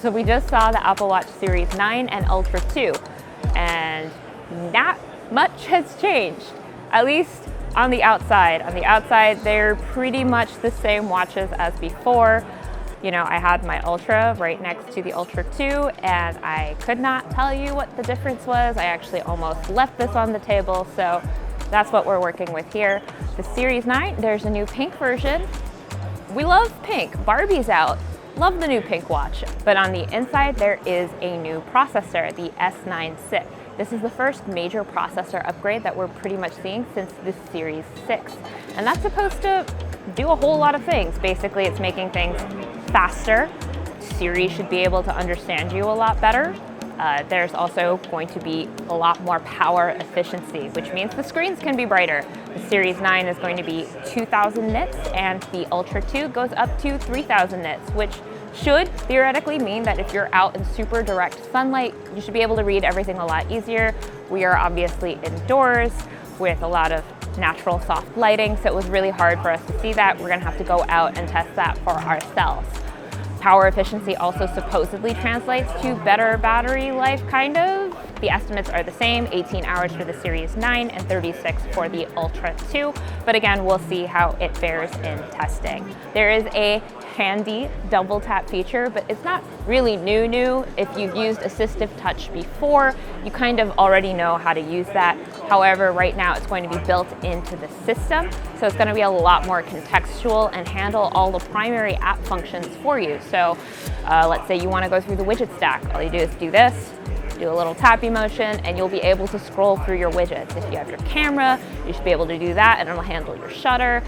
So we just saw the Apple Watch Series 9 and Ultra 2, and not much has changed, at least on the outside. On the outside, they're pretty much the same watches as before. You know, I had my Ultra right next to the Ultra 2, and I could not tell you what the difference was. I actually almost left this on the table, so that's what we're working with here. The Series 9, there's a new pink version. We love pink. Barbie's out. Love the new pink watch. But on the inside, there is a new processor, the S9 SiP. This is the first major processor upgrade that we're pretty much seeing since the Series 6. And that's supposed to do a whole lot of things. Basically, it's making things faster. Siri should be able to understand you a lot better. There's also going to be a lot more power efficiency, which means the screens can be brighter. The Series 9 is going to be 2,000 nits, and the Ultra 2 goes up to 3,000 nits, which should theoretically mean that if you're out in super direct sunlight, you should be able to read everything a lot easier. We are obviously indoors with a lot of natural soft lighting, so it was really hard for us to see that. We're gonna have to go out and test that for ourselves. Power efficiency also supposedly translates to better battery life, kind of. The estimates are the same, 18 hours for the Series 9 and 36 for the Ultra 2. But again, we'll see how it fares in testing. There is a handy double tap feature, but it's not really new. If you've used assistive touch before, you kind of already know how to use that. However, right now it's going to be built into the system, so it's going to be a lot more contextual and handle all the primary app functions for you. So let's say you want to go through the widget stack. All you do is do this, do a little tappy motion, and you'll be able to scroll through your widgets. If you have your camera, you should be able to do that, and it'll handle your shutter.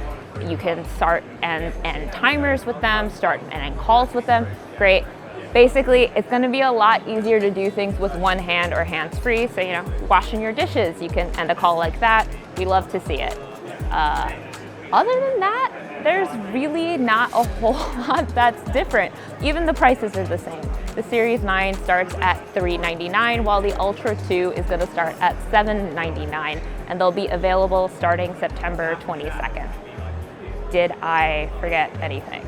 You can start and end timers with them, start and end calls with them. Great. Basically, it's going to be a lot easier to do things with one hand or hands-free. So, you know, washing your dishes, you can end a call like that. We love to see it. Other than that, there's really not a whole lot that's different. Even the prices are the same. The Series 9 starts at $399, while the Ultra 2 is going to start at $799, and they'll be available starting September 22nd. Did I forget anything?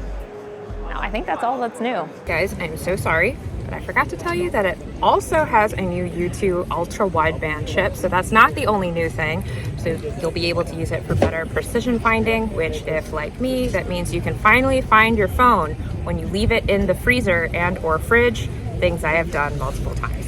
No, I think that's all that's new. Guys, I'm so sorry, but I forgot to tell you that it also has a new U2 ultra wideband chip. So that's not the only new thing. So you'll be able to use it for better precision finding, which if like me, that means you can finally find your phone when you leave it in the freezer and or fridge, things I have done multiple times.